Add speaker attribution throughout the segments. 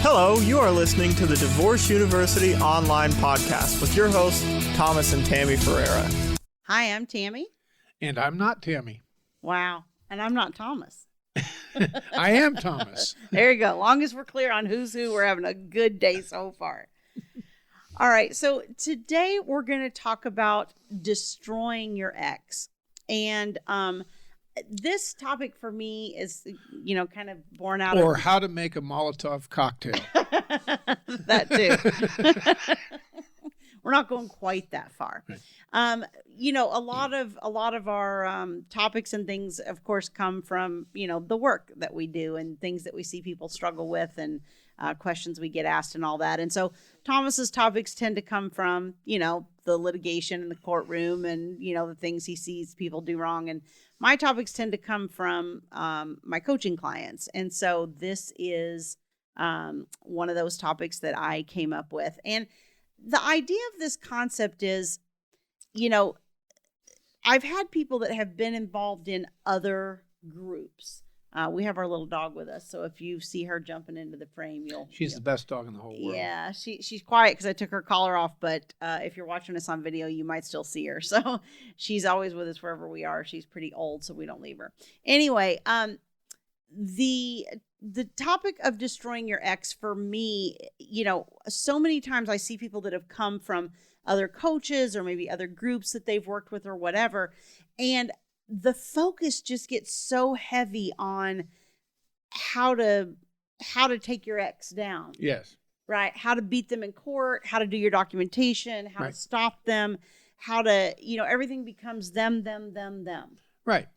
Speaker 1: Hello, you are listening to the Divorce University online podcast with your hosts, Thomas and Tammy Ferreira.
Speaker 2: Hi, I'm Tammy.
Speaker 3: And I'm not Tammy.
Speaker 2: Wow. And I'm not Thomas.
Speaker 3: I am Thomas.
Speaker 2: There you go. Long as we're clear on who's who, we're having a good day so far. All right. So today we're going to talk about destroying your ex. And this topic for me is, kind of born out
Speaker 3: of... Or how to make a Molotov cocktail.
Speaker 2: That too. We're not going quite that far.
Speaker 3: Right.
Speaker 2: A lot of our topics and things, of course, come from, the work that we do and things that we see people struggle with and questions we get asked and all that. And so Thomas's topics tend to come from, the litigation in the courtroom and, the things he sees people do wrong. And my topics tend to come from my coaching clients. And so this is one of those topics that I came up with. And the idea of this concept is, I've had people that have been involved in other groups. We have our little dog with us, so if you see her jumping into the frame,
Speaker 3: She's the best dog in the whole world.
Speaker 2: Yeah, she's quiet because I took her collar off, but if you're watching us on video, you might still see her. So she's always with us wherever we are. She's pretty old, so we don't leave her. Anyway, the topic of destroying your ex for me, so many times I see people that have come from other coaches or maybe other groups that they've worked with or whatever. And the focus just gets so heavy on how to take your ex down.
Speaker 3: Yes.
Speaker 2: Right. How to beat them in court, how to do your documentation, how to stop them, how to, everything becomes them.
Speaker 3: Right.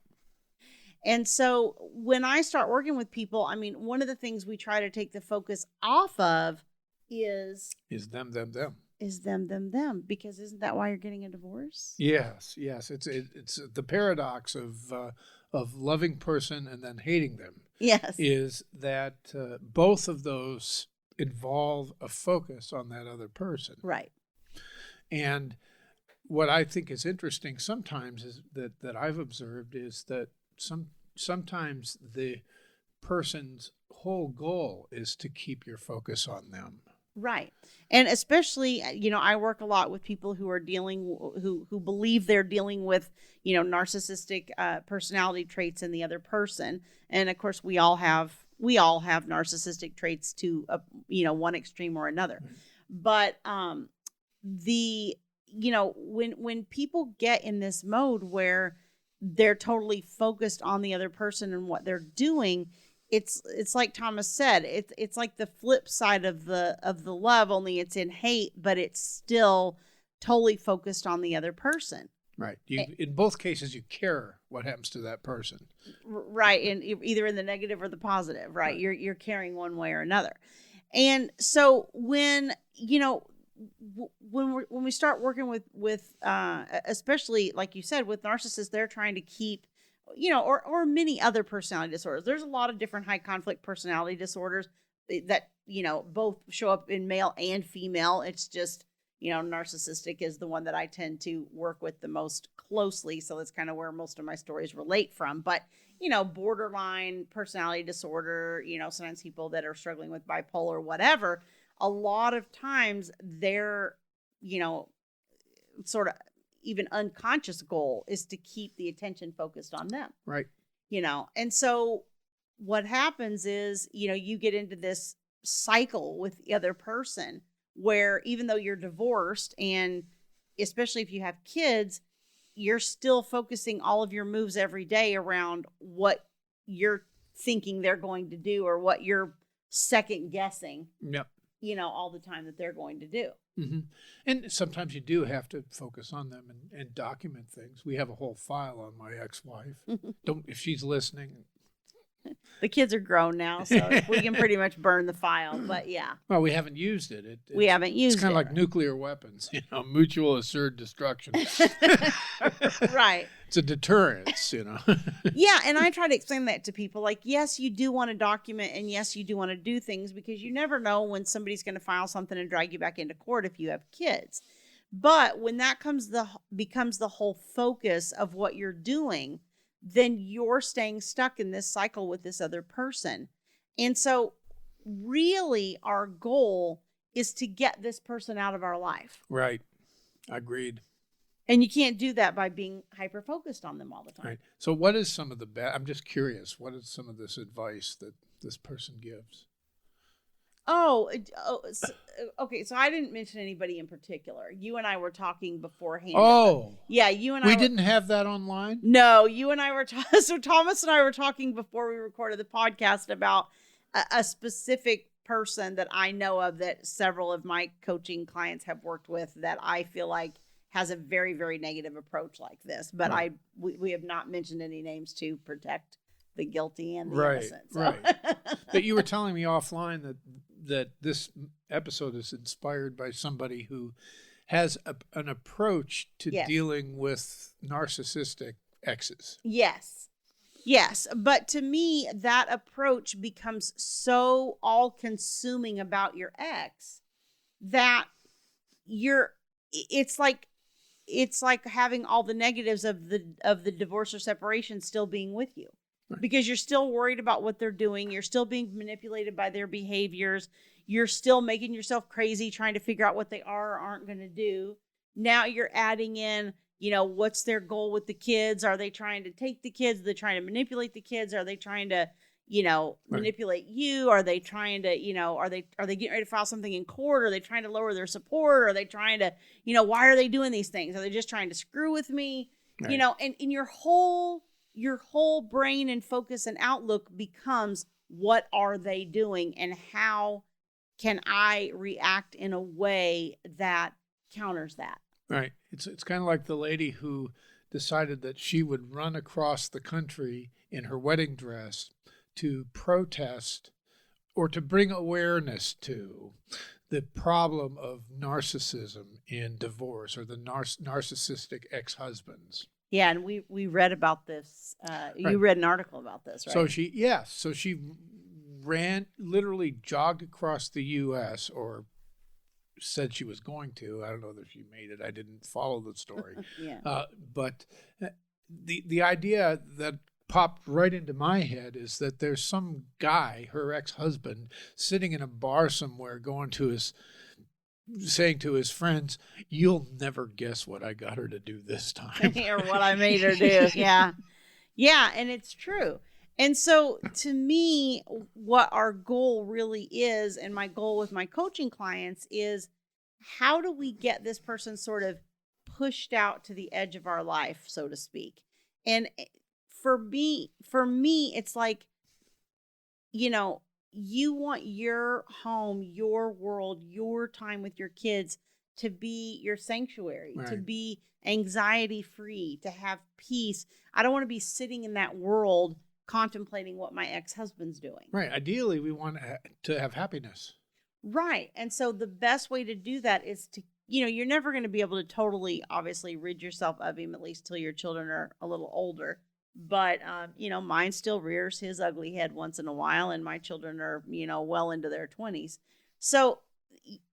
Speaker 2: And so when I start working with people, one of the things we try to take the focus off of is
Speaker 3: them.
Speaker 2: Is them. Because isn't that why you're getting a divorce?
Speaker 3: Yes. It's the paradox of loving person and then hating them.
Speaker 2: Yes.
Speaker 3: Is that both of those involve a focus on that other person.
Speaker 2: Right.
Speaker 3: And what I think is interesting sometimes is that I've observed is that sometimes the person's whole goal is to keep your focus on them.
Speaker 2: Right. And especially, I work a lot with people who are who believe they're dealing with, narcissistic personality traits in the other person. And of course, we all have narcissistic traits to, one extreme or another. Right. But when people get in this mode where they're totally focused on the other person and what they're doing, it's like Thomas said, it's like the flip side of the love, only it's in hate, but it's still totally focused on the other person.
Speaker 3: Right. In both cases, you care what happens to that person.
Speaker 2: Right. And either in the negative or the positive, right? You're caring one way or another. And so when we start working with especially like you said, with narcissists, they're trying to keep, or many other personality disorders. There's a lot of different high conflict personality disorders that, both show up in male and female. It's just, narcissistic is the one that I tend to work with the most closely. So that's kind of where most of my stories relate from. But, borderline personality disorder, sometimes people that are struggling with bipolar or whatever, a lot of times their, sort of even unconscious goal is to keep the attention focused on them.
Speaker 3: Right.
Speaker 2: And so what happens is, you get into this cycle with the other person where even though you're divorced, and especially if you have kids, you're still focusing all of your moves every day around what you're thinking they're going to do or what you're second guessing.
Speaker 3: Yep.
Speaker 2: All the time that they're going to do.
Speaker 3: Mm-hmm. And sometimes you do have to focus on them and document things. We have a whole file on my ex-wife. If she's listening.
Speaker 2: The kids are grown now, so we can pretty much burn the file, but yeah.
Speaker 3: Well, we haven't used it.
Speaker 2: We haven't used it.
Speaker 3: It's kind of like nuclear weapons, mutual assured destruction.
Speaker 2: Right.
Speaker 3: It's a deterrence,
Speaker 2: Yeah, and I try to explain that to people. Like, yes, you do want to document, and yes, you do want to do things because you never know when somebody's going to file something and drag you back into court if you have kids. But when that becomes the whole focus of what you're doing, then you're staying stuck in this cycle with this other person. And so really our goal is to get this person out of our life.
Speaker 3: Right. Agreed.
Speaker 2: And you can't do that by being hyper focused on them all the time.
Speaker 3: Right. So what is some of the I'm just curious, what is some of this advice that this person gives?
Speaker 2: Okay. So I didn't mention anybody in particular. You and I were talking beforehand.
Speaker 3: Oh.
Speaker 2: Yeah, you and
Speaker 3: We
Speaker 2: I
Speaker 3: didn't have that online?
Speaker 2: No, you and I were so Thomas and I were talking before we recorded the podcast about a specific person that I know of that several of my coaching clients have worked with that I feel like has a very, very negative approach like this. But
Speaker 3: Right.
Speaker 2: we have not mentioned any names to protect the guilty and the
Speaker 3: Right,
Speaker 2: innocent. So.
Speaker 3: right. But you were telling me offline that this episode is inspired by somebody who has an approach to
Speaker 2: Yes.
Speaker 3: dealing with narcissistic exes.
Speaker 2: Yes. Yes. But to me, that approach becomes so all consuming about your ex that it's like having all the negatives of the divorce or separation still being with you.
Speaker 3: Right.
Speaker 2: Because you're still worried about what they're doing. You're still being manipulated by their behaviors. You're still making yourself crazy trying to figure out what they are or aren't going to do. Now you're adding in, what's their goal with the kids? Are they trying to take the kids? Are they trying to manipulate the kids? Are they trying to, manipulate you? Are they trying to, are they getting ready to file something in court? Are they trying to lower their support? Are they trying to, why are they doing these things? Are they just trying to screw with me?
Speaker 3: Right.
Speaker 2: And in your whole brain and focus and outlook becomes, what are they doing and how can I react in a way that counters that?
Speaker 3: Right. It's kind of like the lady who decided that she would run across the country in her wedding dress to protest or to bring awareness to the problem of narcissism in divorce or the narcissistic ex-husbands.
Speaker 2: Yeah, and we read about this. You
Speaker 3: Right.
Speaker 2: read an article about this, right?
Speaker 3: So she literally jogged across the U.S. or said she was going to. I don't know that she made it. I didn't follow the story.
Speaker 2: Yeah.
Speaker 3: But the idea that popped right into my head is that there's some guy, her ex-husband, sitting in a bar somewhere saying to his friends, "You'll never guess what I got her to do this time."
Speaker 2: Or what I made her do. Yeah. Yeah, and it's true. And so to me, what our goal really is, and my goal with my coaching clients is, how do we get this person sort of pushed out to the edge of our life, so to speak? And for me, it's like, you want your home, your world, your time with your kids to be your sanctuary,
Speaker 3: Right.
Speaker 2: to be anxiety free, to have peace. I don't want to be sitting in that world contemplating what my ex-husband's doing.
Speaker 3: Right. Ideally, we want to have happiness.
Speaker 2: Right. And so the best way to do that is to, you're never going to be able to totally, obviously, rid yourself of him, at least till your children are a little older. But, mine still rears his ugly head once in a while, and my children are, well into their 20s. So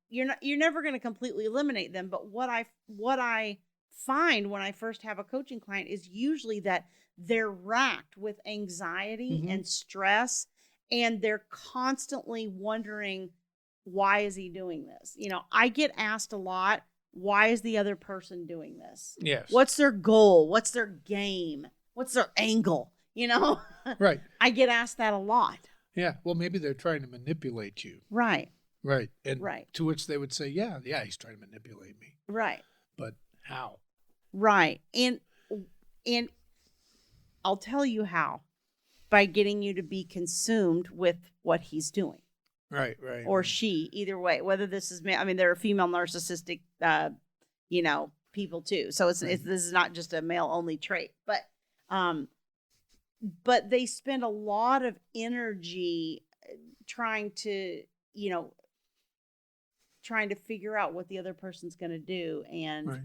Speaker 2: you're never going to completely eliminate them. But what I find when I first have a coaching client is usually that they're racked with anxiety
Speaker 3: Mm-hmm.
Speaker 2: and stress, and they're constantly wondering, why is he doing this? I get asked a lot, why is the other person doing this?
Speaker 3: Yes.
Speaker 2: What's their goal? What's their game? What's their angle?
Speaker 3: Right.
Speaker 2: I get asked that a lot.
Speaker 3: Yeah. Well, maybe they're trying to manipulate you.
Speaker 2: Right.
Speaker 3: Right. And
Speaker 2: Right.
Speaker 3: to which they would say, yeah, he's trying to manipulate me.
Speaker 2: Right.
Speaker 3: But how?
Speaker 2: Right. And I'll tell you how. By getting you to be consumed with what he's doing.
Speaker 3: Right, right.
Speaker 2: Or
Speaker 3: right.
Speaker 2: she, either way, whether this is there are female narcissistic people too. So this is not just a male only trait, but they spend a lot of energy trying to figure out what the other person's going to do and
Speaker 3: Right.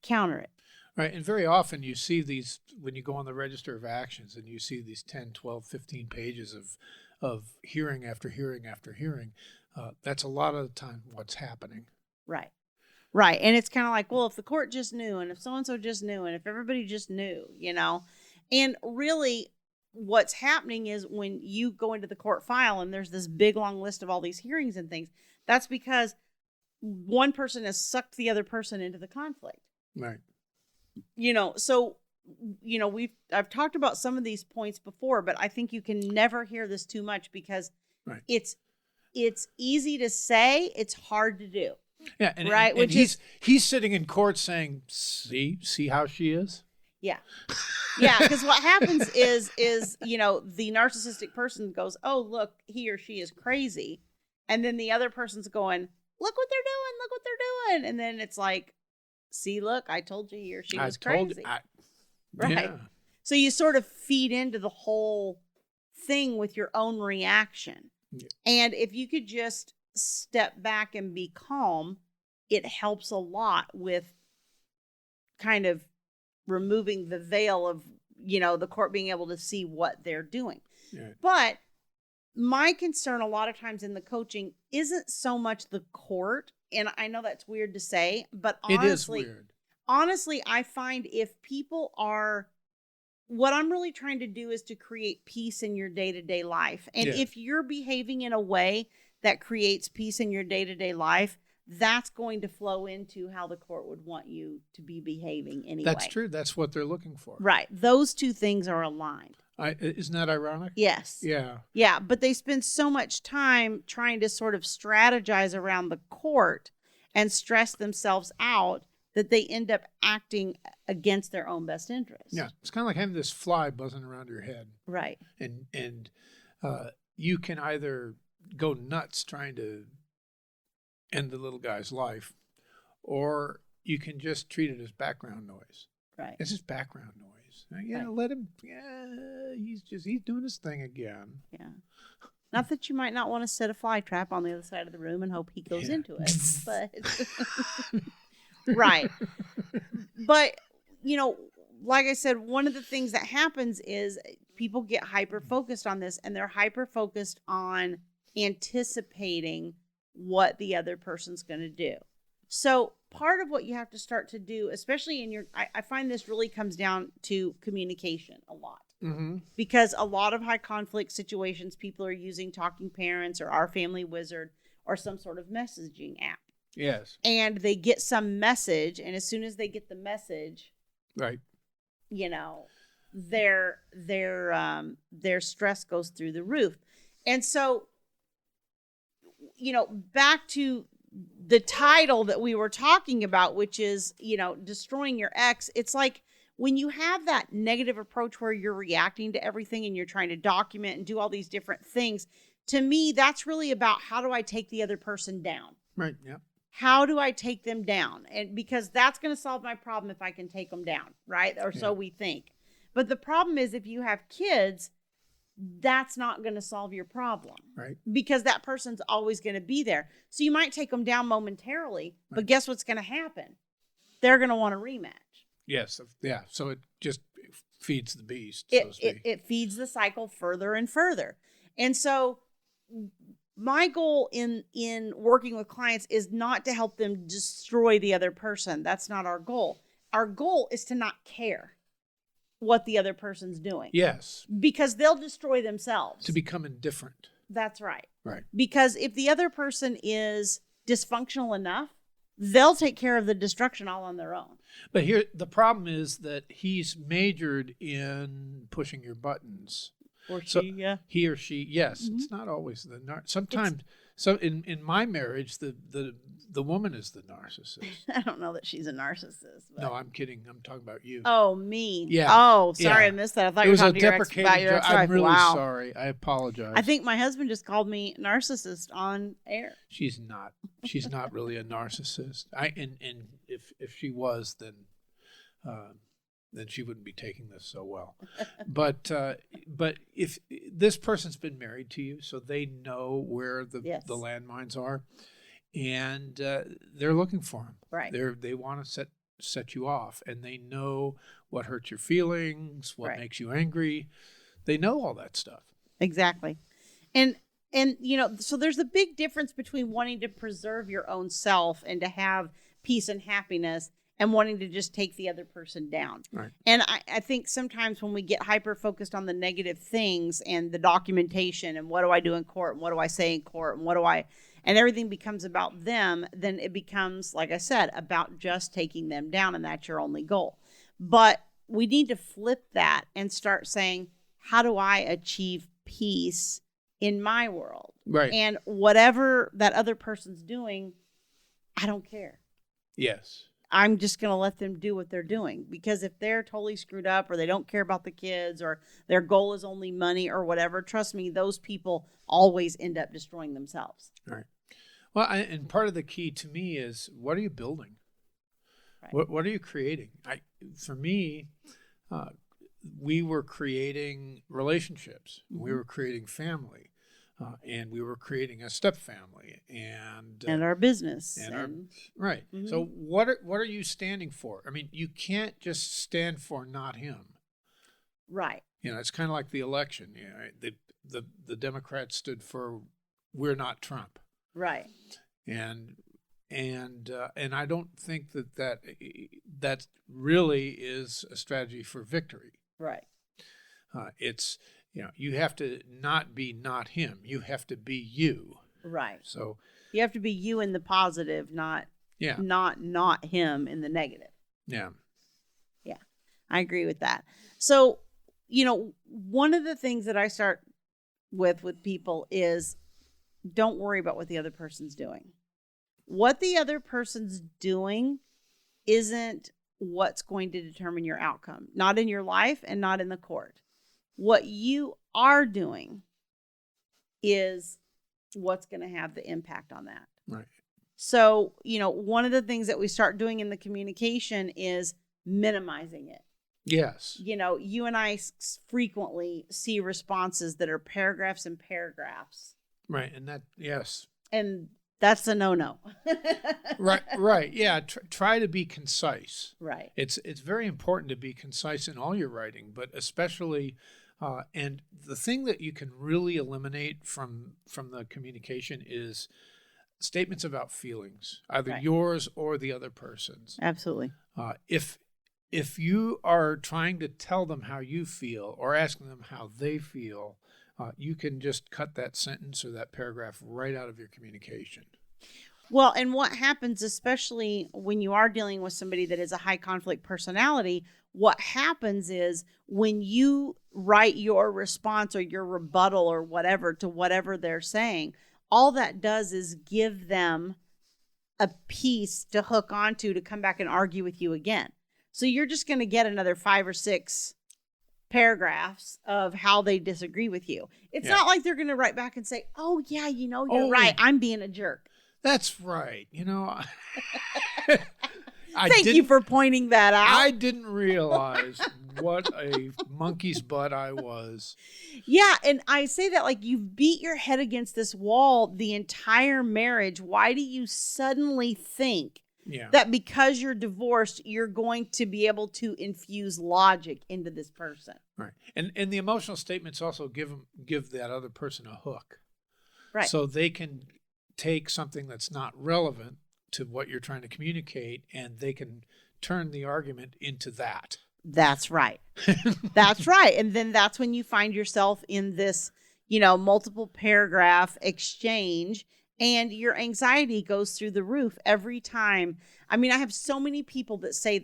Speaker 2: counter it.
Speaker 3: Right. And very often you see these, when you go on the register of actions and you see these 10, 12, 15 pages of hearing after hearing after hearing, that's a lot of the time what's happening.
Speaker 2: Right. Right. And it's kind of like, well, if the court just knew, and if so-and-so just knew, and if everybody just knew, and really what's happening is when you go into the court file and there's this big long list of all these hearings and things, that's because one person has sucked the other person into the conflict.
Speaker 3: Right.
Speaker 2: So, I've talked about some of these points before, but I think you can never hear this too much because
Speaker 3: right.
Speaker 2: it's easy to say, it's hard to do.
Speaker 3: Yeah. And,
Speaker 2: right.
Speaker 3: And he's sitting in court saying, see how she is.
Speaker 2: Yeah. Yeah. Because what happens is, the narcissistic person goes, oh, look, he or she is crazy. And then the other person's going, look what they're doing. And then it's like, see, look, I told you he or she was crazy. Right.
Speaker 3: Yeah.
Speaker 2: So you sort of feed into the whole thing with your own reaction. Yeah. And if you could just step back and be calm, it helps a lot with kind of removing the veil of, the court being able to see what they're doing. Yeah. But my concern a lot of times in the coaching isn't so much the court. And I know that's weird to say, but honestly,
Speaker 3: it is weird.
Speaker 2: Honestly, I find if people are, what I'm really trying to do is to create peace in your day-to-day life. And if you're behaving in a way that creates peace in your day-to-day life, that's going to flow into how the court would want you to be behaving anyway.
Speaker 3: That's true. That's what they're looking for.
Speaker 2: Right. Those two things are aligned.
Speaker 3: Isn't that ironic?
Speaker 2: Yes.
Speaker 3: Yeah.
Speaker 2: Yeah, but they spend so much time trying to sort of strategize around the court and stress themselves out that they end up acting against their own best interest.
Speaker 3: Yeah. It's kind of like having this fly buzzing around your head.
Speaker 2: Right.
Speaker 3: And you can either go nuts trying to end the little guy's life, or you can just treat it as background noise.
Speaker 2: Right.
Speaker 3: It's just background noise.
Speaker 2: Right.
Speaker 3: Let him. Yeah, he's doing his thing again.
Speaker 2: Yeah. Not that you might not want to set a fly trap on the other side of the room and hope he goes into it, but right. But like I said, one of the things that happens is people get hyper focused on this, and they're hyper focused on anticipating what the other person's going to do. So part of what you have to start to do, especially in I find this really comes down to communication a lot. Mm-hmm. Because a lot of high conflict situations, people are using Talking Parents or Our Family Wizard or some sort of messaging app.
Speaker 3: Yes.
Speaker 2: And they get some message, and as soon as they get the message,
Speaker 3: right,
Speaker 2: their stress goes through the roof. And so, back to the title that we were talking about, which is, destroying your ex. It's like when you have that negative approach where you're reacting to everything and you're trying to document and do all these different things, to me, that's really about how do I take the other person down?
Speaker 3: Right. Yeah.
Speaker 2: How do I take them down? And because that's going to solve my problem if I can take them down, right? Or so we think. But the problem is if you have kids, that's not going to solve your problem. Right. Because that person's always going to be there. So you might take them down momentarily, but guess what's going to happen? They're going to want a rematch.
Speaker 3: Yes. Yeah. So it just feeds the beast.
Speaker 2: It feeds the cycle further and further. And so my goal in working with clients is not to help them destroy the other person. That's not our goal. Our goal is to not care what the other person's doing.
Speaker 3: Yes.
Speaker 2: Because they'll destroy themselves.
Speaker 3: To become indifferent.
Speaker 2: That's right.
Speaker 3: Right.
Speaker 2: Because if the other person is dysfunctional enough, they'll take care of the destruction all on their own.
Speaker 3: But here, the problem is that he's majored in pushing your buttons.
Speaker 2: Or she, yeah.
Speaker 3: He or she, yes. Mm-hmm. It's not always sometimes. So in my marriage, the woman is the narcissist.
Speaker 2: I don't know that she's a narcissist. But...
Speaker 3: No, I'm kidding. I'm talking about you.
Speaker 2: Oh, me.
Speaker 3: Yeah.
Speaker 2: Oh, sorry, I missed that. I thought you were talking to your ex.
Speaker 3: I'm really sorry. I apologize.
Speaker 2: I think my husband just called me narcissist on air.
Speaker 3: She's not. She's not really a narcissist. And if she was, then she wouldn't be taking this so well. But if this person's been married to you, so they know where the landmines are, and they're looking for them.
Speaker 2: Right.
Speaker 3: They want to set you off, and they know what hurts your feelings, what makes you angry. They know all that stuff.
Speaker 2: Exactly. And so there's a big difference between wanting to preserve your own self and to have peace and happiness, and wanting to just take the other person down.
Speaker 3: Right.
Speaker 2: And I think sometimes when we get hyper focused on the negative things and the documentation and what do I do in court and what do I say in court and everything becomes about them, then it becomes, like I said, about just taking them down, and that's your only goal. But we need to flip that and start saying, how do I achieve peace in my world?
Speaker 3: Right.
Speaker 2: And whatever that other person's doing, I don't care.
Speaker 3: Yes.
Speaker 2: I'm just going to let them do what they're doing, because if they're totally screwed up or they don't care about the kids or their goal is only money or whatever, trust me, those people always end up destroying themselves.
Speaker 3: All right. Well, and part of the key to me is, what are you building?
Speaker 2: Right.
Speaker 3: What are you creating? For me, we were creating relationships.
Speaker 2: Mm-hmm.
Speaker 3: We were creating family. And we were creating a step family and
Speaker 2: our business.
Speaker 3: Right.
Speaker 2: Mm-hmm.
Speaker 3: So what are you standing for? I mean, you can't just stand for not him.
Speaker 2: Right.
Speaker 3: You know, it's kind of like the election. You know, the Democrats stood for we're not Trump.
Speaker 2: Right.
Speaker 3: And I don't think that really is a strategy for victory.
Speaker 2: Right.
Speaker 3: It's, you know, you have to not be not him. You have to be you.
Speaker 2: Right.
Speaker 3: So
Speaker 2: you have to be you in the positive, not him in the negative.
Speaker 3: Yeah.
Speaker 2: Yeah. I agree with that. So, you know, one of the things that I start with people is, don't worry about what the other person's doing. What the other person's doing isn't what's going to determine your outcome, not in your life and not in the court. What you are doing is what's going to have the impact on that.
Speaker 3: Right.
Speaker 2: So, you know, one of the things that we start doing in the communication is minimizing it.
Speaker 3: Yes.
Speaker 2: You know, you and I frequently see responses that are paragraphs and paragraphs.
Speaker 3: Right. And that, yes.
Speaker 2: And that's a no-no.
Speaker 3: Right. Yeah. Try to be concise.
Speaker 2: Right.
Speaker 3: It's very important to be concise in all your writing, but especially, and the thing that you can really eliminate from the communication is statements about feelings, either yours or the other person's.
Speaker 2: Absolutely.
Speaker 3: If you are trying to tell them how you feel or asking them how they feel, you can just cut that sentence or that paragraph right out of your communication.
Speaker 2: Well, and what happens, especially when you are dealing with somebody that is a high conflict personality, what happens is when you write your response or your rebuttal or whatever to whatever they're saying, all that does is give them a piece to hook onto to come back and argue with you again. So you're just going to get another 5 or 6 paragraphs of how they disagree with you. It's not like they're going to write back and say, oh, yeah, you know, you're right. I'm being a jerk.
Speaker 3: That's right. You know,
Speaker 2: Thank you for pointing that out.
Speaker 3: I didn't realize what a monkey's butt I was.
Speaker 2: Yeah. And I say that like you've beat your head against this wall the entire marriage. Why do you suddenly think that because you're divorced, you're going to be able to infuse logic into this person?
Speaker 3: Right. And the emotional statements also give that other person a hook.
Speaker 2: Right.
Speaker 3: So they can take something that's not relevant to what you're trying to communicate, and they can turn the argument into that.
Speaker 2: That's right. That's right. And then that's when you find yourself in this, you know, multiple paragraph exchange, and your anxiety goes through the roof every time. I mean, I have so many people that say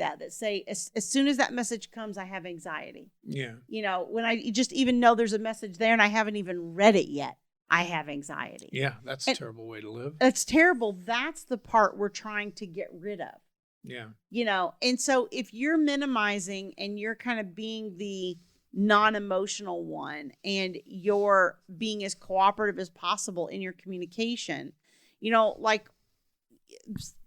Speaker 2: as soon as that message comes, I have anxiety.
Speaker 3: Yeah.
Speaker 2: You know, when I just even know there's a message there and I haven't even read it yet, I have anxiety.
Speaker 3: Yeah, that's a terrible way to live.
Speaker 2: That's terrible. That's the part we're trying to get rid of.
Speaker 3: Yeah.
Speaker 2: You know, and so if you're minimizing and you're kind of being the non-emotional one and you're being as cooperative as possible in your communication, you know, like,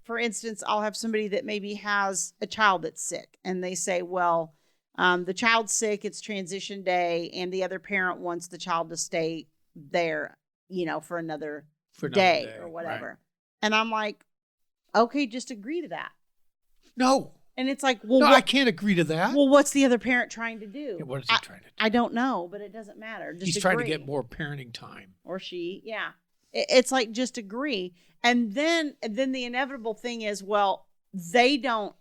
Speaker 2: for instance, I'll have somebody that maybe has a child that's sick and they say, well, the child's sick, it's transition day, and the other parent wants the child to stay there, you know, for another day or whatever. Right. And I'm like, okay, just agree to that.
Speaker 3: No.
Speaker 2: And it's like, well,
Speaker 3: I can't agree to that.
Speaker 2: Well, what's the other parent trying to do?
Speaker 3: Yeah, what is he trying to do?
Speaker 2: I don't know, but it doesn't matter. Just
Speaker 3: He's
Speaker 2: agree.
Speaker 3: trying to get more parenting time.
Speaker 2: Or she, yeah. It's like, just agree. And then the inevitable thing is, well, they don't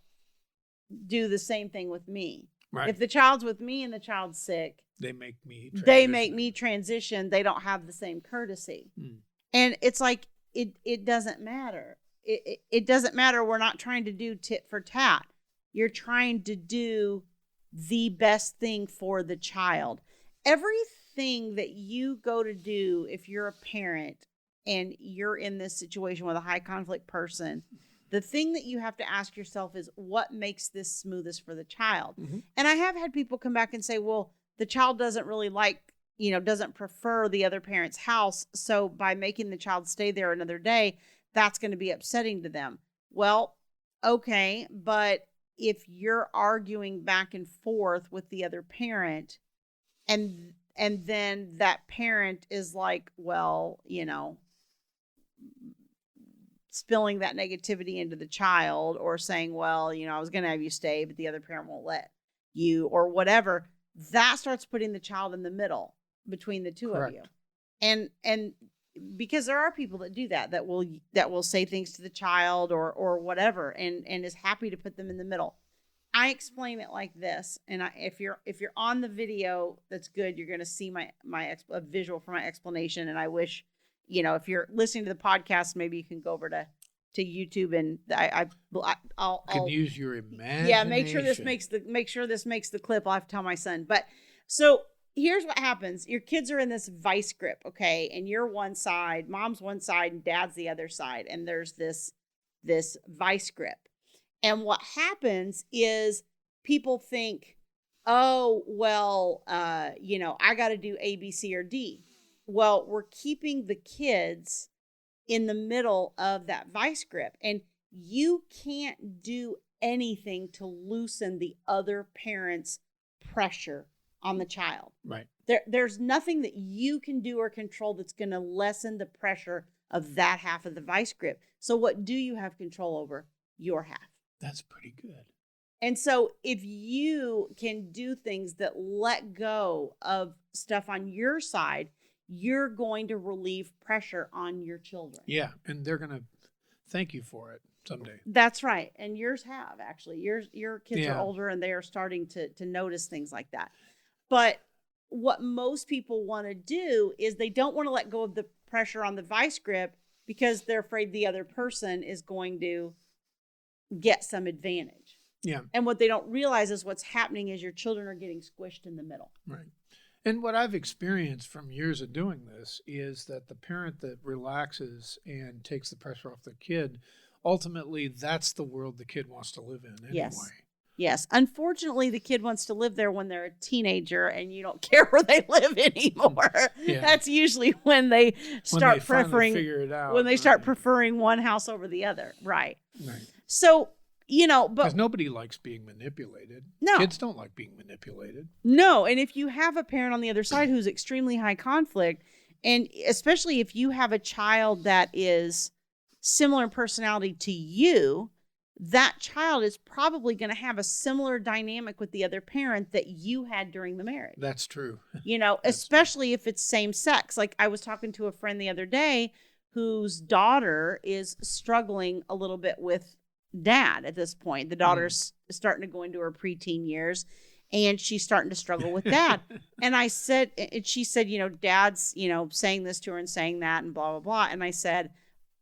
Speaker 2: do the same thing with me.
Speaker 3: Right.
Speaker 2: If the child's with me and the child's sick,
Speaker 3: They make me
Speaker 2: transition. They don't have the same courtesy.
Speaker 3: Mm.
Speaker 2: And it's like, it doesn't matter. It doesn't matter. We're not trying to do tit for tat. You're trying to do the best thing for the child. Everything that you go to do, if you're a parent and you're in this situation with a high conflict person, the thing that you have to ask yourself is, what makes this smoothest for the child?
Speaker 3: Mm-hmm.
Speaker 2: And I have had people come back and say, well, the child doesn't really doesn't prefer the other parent's house. So by making the child stay there another day, that's going to be upsetting to them. Well, okay, but if you're arguing back and forth with the other parent and then that parent is like, well, spilling that negativity into the child, or saying, well, I was going to have you stay, but the other parent won't let you, or whatever, that starts putting the child in the middle between the two
Speaker 3: Correct.
Speaker 2: of you. And because there are people that do that will say things to the child or whatever, and is happy to put them in the middle. I explain it like this, and if you're on the video, that's good. You're going to see a visual for my explanation. And I wish, if you're listening to the podcast, maybe you can go over to YouTube, and I'll
Speaker 3: use your imagination.
Speaker 2: Yeah, make sure this makes the clip. I'll have to tell my son. But so here's what happens: your kids are in this vice grip, okay, and you're one side, mom's one side, and dad's the other side, and there's this vice grip. And what happens is people think, oh, well, I got to do A, B, C, or D. Well, we're keeping the kids in the middle of that vice grip, and you can't do anything to loosen the other parent's pressure on the child.
Speaker 3: Right.
Speaker 2: There's nothing that you can do or control that's going to lessen the pressure of that half of the vice grip. So what do you have control over? Your half.
Speaker 3: That's pretty good.
Speaker 2: And so if you can do things that let go of stuff on your side, you're going to relieve pressure on your children.
Speaker 3: Yeah, and they're going to thank you for it someday.
Speaker 2: That's right. And yours have, actually. Your kids
Speaker 3: Yeah.
Speaker 2: are older, and they are starting to notice things like that. But what most people want to do is they don't want to let go of the pressure on the vice grip because they're afraid the other person is going to get some advantage.
Speaker 3: Yeah.
Speaker 2: And what they don't realize is what's happening is your children are getting squished in the middle.
Speaker 3: Right. And what I've experienced from years of doing this is that the parent that relaxes and takes the pressure off the kid, ultimately that's the world the kid wants to live in anyway.
Speaker 2: Yes. Unfortunately, the kid wants to live there when they're a teenager and you don't care where they live anymore. Yeah. That's usually when they start preferring one house over the other. Right.
Speaker 3: Right.
Speaker 2: So, but
Speaker 3: because nobody likes being manipulated.
Speaker 2: No.
Speaker 3: Kids don't like being manipulated.
Speaker 2: No. And if you have a parent on the other side who's extremely high conflict, and especially if you have a child that is similar in personality to you, that child is probably going to have a similar dynamic with the other parent that you had during the marriage.
Speaker 3: That's true.
Speaker 2: Especially if it's same sex. Like I was talking to a friend the other day whose daughter is struggling a little bit with dad at this point. The daughter's starting to go into her preteen years, and she's starting to struggle with dad. And she said, dad's, saying this to her and saying that and blah, blah, blah. And I said,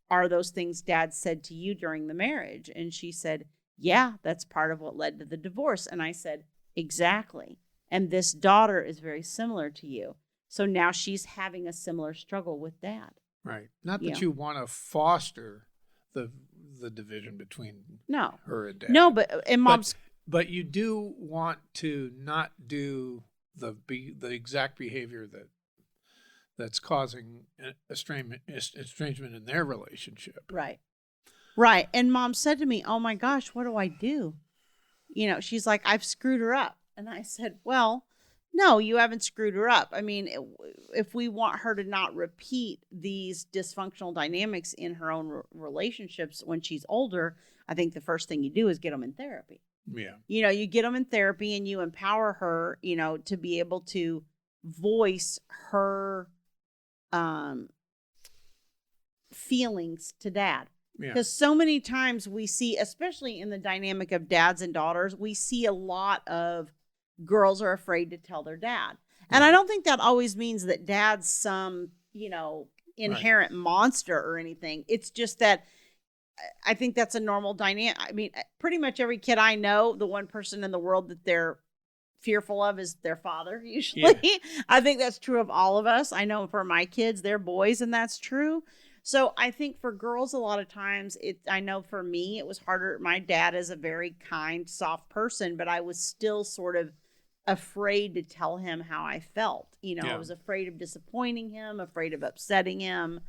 Speaker 2: are those things dad said to you during the marriage? And she said, yeah, that's part of what led to the divorce. And I said, exactly. And this daughter is very similar to you. So now she's having a similar struggle with dad.
Speaker 3: Right. Not that you want to foster the division between her and dad.
Speaker 2: No, but and mom's.
Speaker 3: But you do want to not do the exact behavior that's causing estrangement in their relationship.
Speaker 2: Right. Right. And mom said to me, oh my gosh, what do I do? She's like, I've screwed her up. And I said, well, no, you haven't screwed her up. I mean, if we want her to not repeat these dysfunctional dynamics in her own relationships when she's older, I think the first thing you do is get them in therapy.
Speaker 3: Yeah.
Speaker 2: You get them in therapy and you empower her, to be able to voice her feelings to dad. Because so many times we see, especially in the dynamic of dads and daughters, we see a lot of girls are afraid to tell their dad. And I don't think that always means that dad's some, inherent monster or anything. It's just that I think that's a normal dynamic. I mean, pretty much every kid I know, the one person in the world that they're fearful of is their father, usually. Yeah. I think that's true of all of us. I know for my kids, they're boys, and that's true. So I think for girls, a lot of times, I know for me, it was harder. My dad is a very kind, soft person, but I was still sort of afraid to tell him how I felt. I was afraid of disappointing him, afraid of upsetting him,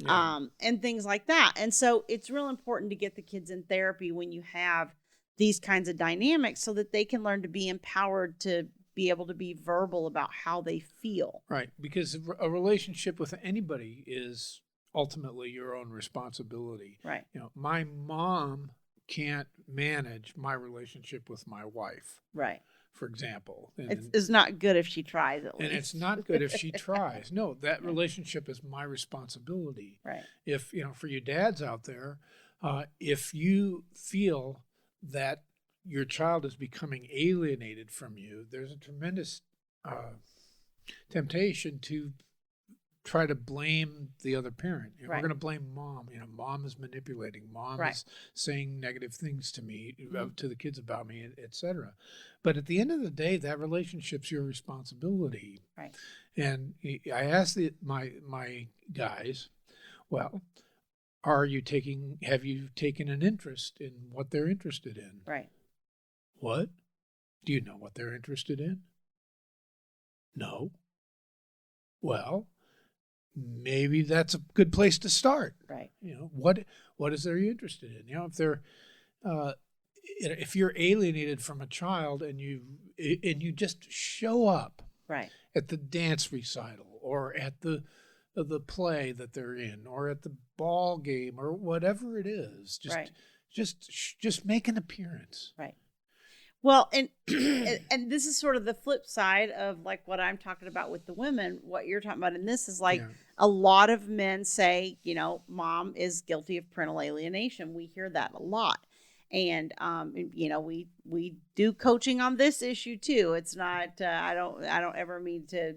Speaker 2: and things like that. And so it's real important to get the kids in therapy when you have these kinds of dynamics so that they can learn to be empowered to be able to be verbal about how they feel.
Speaker 3: Right. Because a relationship with anybody is ultimately your own responsibility.
Speaker 2: Right.
Speaker 3: My mom can't manage my relationship with my wife.
Speaker 2: Right.
Speaker 3: For example.
Speaker 2: It's not good if she tries, at least.
Speaker 3: And it's not good if she tries. No, that relationship is my responsibility.
Speaker 2: Right.
Speaker 3: If, for you dads out there, if you feel that your child is becoming alienated from you, there's a tremendous temptation to try to blame the other parent. We're going to blame mom. Mom is manipulating. Mom is saying negative things to me, to the kids about me, etc. But at the end of the day, that relationship's your responsibility.
Speaker 2: Right.
Speaker 3: And I asked my guys, well, have you taken an interest in what they're interested in?
Speaker 2: Right.
Speaker 3: What? Do you know what they're interested in? No. Well, maybe that's a good place to start.
Speaker 2: Right.
Speaker 3: What is they're interested in? If they're if you're alienated from a child and you just show up at the dance recital or at the play that they're in or at the ball game or whatever it is, just make an appearance.
Speaker 2: Right. Well, and this is sort of the flip side of like what I'm talking about with the women, what you're talking about. And this is like a lot of men say, mom is guilty of parental alienation. We hear that a lot. And, we do coaching on this issue too. It's not, I don't ever mean to,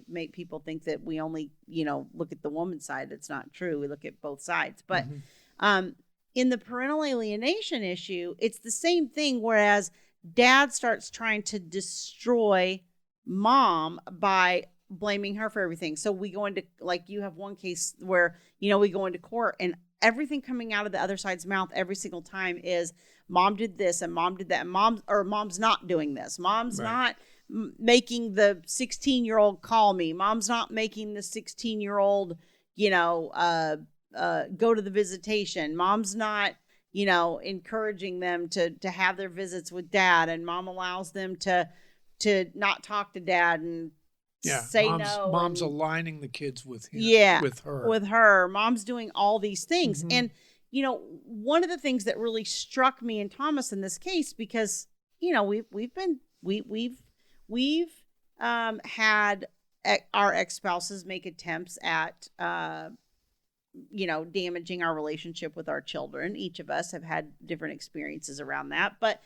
Speaker 2: make people think that we only, look at the woman's side. It's not true. We look at both sides, but, in the parental alienation issue, it's the same thing. Whereas dad starts trying to destroy mom by blaming her for everything. So we go into, like, you have one case where, we go into court and everything coming out of the other side's mouth every single time is mom did this and mom did that. And mom's not doing this. Mom's not making the 16-year-old call me. Mom's not making the 16-year-old, go to the visitation. Mom's not, encouraging them to have their visits with dad, and mom allows them to not talk to dad and say no.
Speaker 3: Mom's aligning the kids with him.
Speaker 2: With her. Mom's doing all these things. And, one of the things that really struck me and Thomas in this case, because, we've had our ex-spouses make attempts at, damaging our relationship with our children. Each of us have had different experiences around that. But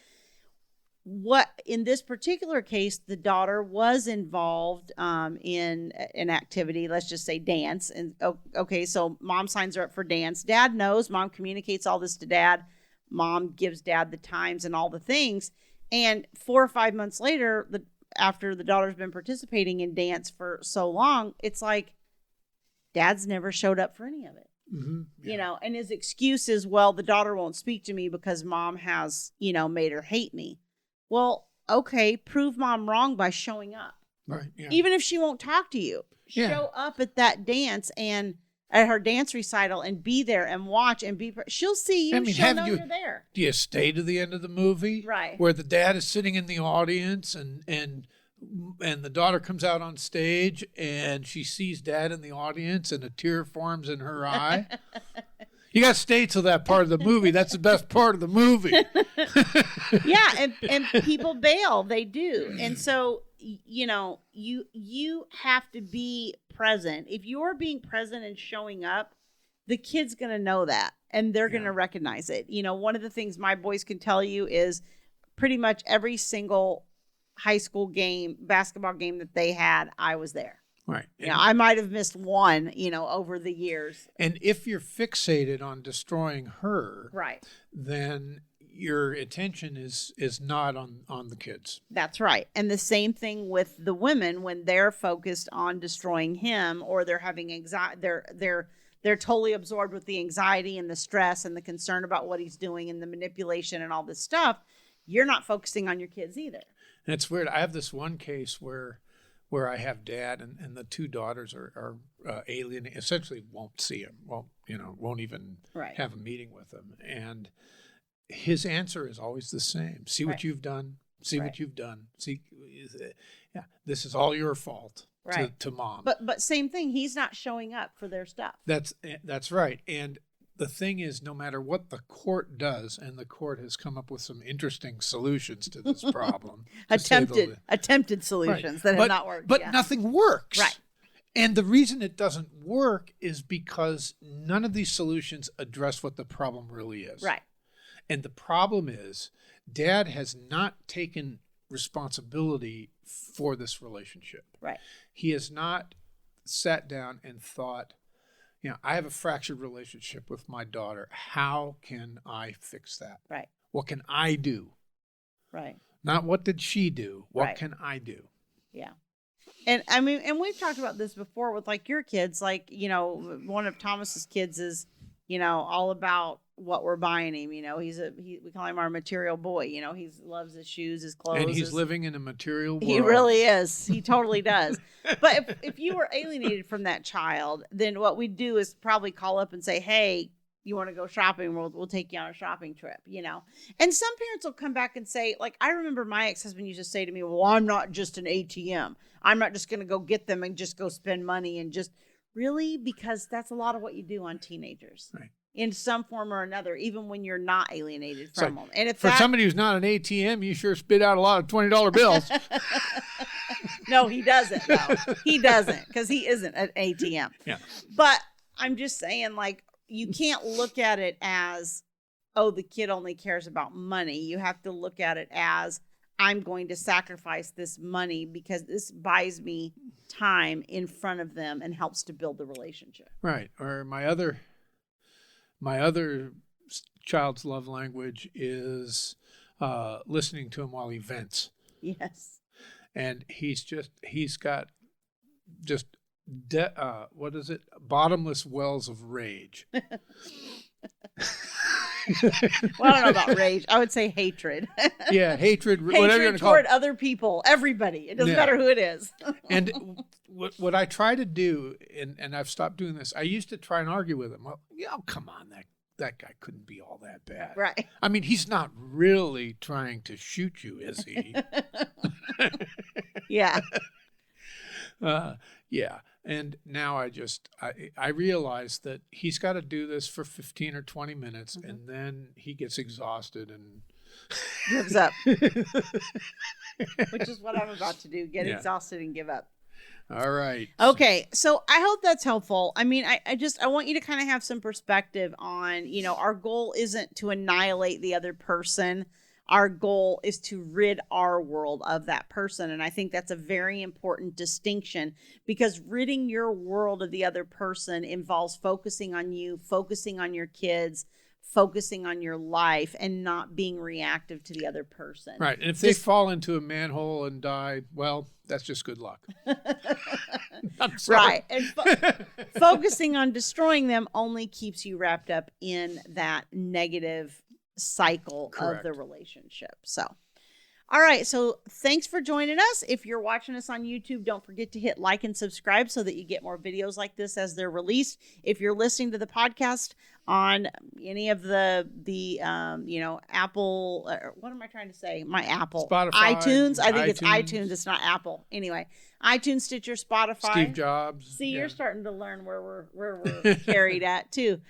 Speaker 2: in this particular case, the daughter was involved in an activity, let's just say dance. And okay, so mom signs her up for dance. Dad knows. Mom communicates all this to dad. Mom gives dad the times and all the things. And 4 or 5 months later, after the daughter's been participating in dance for so long, it's like, dad's never showed up for any of it, and his excuse is, well, the daughter won't speak to me because mom has, made her hate me. Well, okay, prove mom wrong by showing up.
Speaker 3: Right. Yeah.
Speaker 2: Even if she won't talk to you, show up at that dance and at her dance recital and be there and watch and she'll see you. She'll know you're there.
Speaker 3: Do you stay to the end of the movie?
Speaker 2: Right.
Speaker 3: Where the dad is sitting in the audience and the daughter comes out on stage and she sees dad in the audience and a tear forms in her eye. You got to stay till that part of the movie. That's the best part of the movie.
Speaker 2: Yeah, and people bail. They do. And so, you have to be present. If you're being present and showing up, the kid's going to know that, and they're going to recognize it. You know, one of the things my boys can tell you is pretty much every single high school game, basketball game that they had, I was there.
Speaker 3: Right.
Speaker 2: You know, I might have missed one, you know, over the years.
Speaker 3: And if you're fixated on destroying her,
Speaker 2: right,
Speaker 3: then your attention is not on the kids.
Speaker 2: That's right. And the same thing with the women when they're focused on destroying him, or they're having anxiety, they're totally absorbed with the anxiety and the stress and the concern about what he's doing and the manipulation and all this stuff. You're not focusing on your kids either.
Speaker 3: And it's weird. I have this one case where I have dad and the two daughters are alien, essentially won't see him, won't even have a meeting with him. And his answer is always the same. See what you've done. See what you've done. See, this is all your fault to mom.
Speaker 2: But same thing. He's not showing up for their stuff.
Speaker 3: That's right. And the thing is, no matter what the court does, and the court has come up with some interesting solutions to this problem.
Speaker 2: attempted solutions that have not worked.
Speaker 3: But nothing works.
Speaker 2: Right.
Speaker 3: And the reason it doesn't work is because none of these solutions address what the problem really is.
Speaker 2: Right.
Speaker 3: And the problem is, Dad has not taken responsibility for this relationship.
Speaker 2: Right.
Speaker 3: He has not sat down and thought, I have a fractured relationship with my daughter. How can I fix that?
Speaker 2: Right.
Speaker 3: What can I do?
Speaker 2: Right.
Speaker 3: Not what did she do? What can I do?
Speaker 2: Yeah. And I mean, and we've talked about this before with like your kids, like, one of Thomas's kids is, all about what we're buying him. We call him our material boy. He loves his shoes, his clothes.
Speaker 3: And he's living in a material world.
Speaker 2: He really is. He totally does. But if you were alienated from that child, then what we'd do is probably call up and say, hey, you want to go shopping? We'll take you on a shopping trip, And some parents will come back and say, like, I remember my ex-husband used to say to me, well, I'm not just an ATM. I'm not just going to go get them and just go spend money and just really, because that's a lot of what you do on teenagers.
Speaker 3: Right.
Speaker 2: In some form or another, even when you're not alienated from them. And if
Speaker 3: for somebody who's not an ATM, you sure spit out a lot of $20 bills.
Speaker 2: No, he doesn't. No, he doesn't, because he isn't an ATM.
Speaker 3: Yeah.
Speaker 2: But I'm just saying, like, you can't look at it as, oh, the kid only cares about money. You have to look at it as, I'm going to sacrifice this money because this buys me time in front of them and helps to build the relationship.
Speaker 3: Right. Or my other child's love language is listening to him while he vents.
Speaker 2: Yes.
Speaker 3: And he's got bottomless wells of rage.
Speaker 2: Well, I don't know about rage. I would say hatred.
Speaker 3: Yeah, hatred, whatever you're going to call it.
Speaker 2: Toward other people, everybody. It doesn't matter who it is.
Speaker 3: And what I try to do, and I've stopped doing this, I used to try and argue with him. Well, come on, that guy couldn't be all that bad.
Speaker 2: Right.
Speaker 3: I mean, he's not really trying to shoot you, is he?
Speaker 2: Yeah.
Speaker 3: Yeah. And now I realize that he's got to do this for 15 or 20 minutes, and then he gets exhausted and
Speaker 2: gives up. Which is what I'm about to do, get exhausted and give up.
Speaker 3: All right.
Speaker 2: Okay. So I hope that's helpful. I mean, I want you to kind of have some perspective on, our goal isn't to annihilate the other person. Our goal is to rid our world of that person. And I think that's a very important distinction, because ridding your world of the other person involves focusing on you, focusing on your kids, focusing on your life, and not being reactive to the other person.
Speaker 3: Right. And if they fall into a manhole and die, well, that's just good luck. I'm sorry.
Speaker 2: Right. And focusing on destroying them only keeps you wrapped up in that negative cycle of the relationship. So, all right. So thanks for joining us. If you're watching us on YouTube, don't forget to hit like and subscribe so that you get more videos like this as they're released. If you're listening to the podcast on any of the Apple, what am I trying to say? My Apple,
Speaker 3: Spotify,
Speaker 2: iTunes. I think it's iTunes. It's not Apple. Anyway, iTunes, Stitcher, Spotify.
Speaker 3: Steve Jobs.
Speaker 2: See, you're starting to learn where we're carried at too.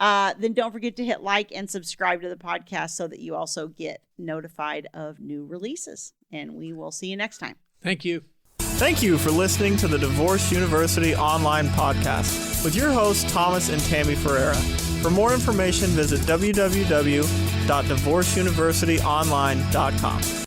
Speaker 2: Then don't forget to hit like and subscribe to the podcast so that you also get notified of new releases. And we will see you next time.
Speaker 3: Thank you.
Speaker 1: Thank you for listening to the Divorce University online podcast. with your hosts Thomas and Tammy Ferreira. For more information, visit www.divorceuniversityonline.com.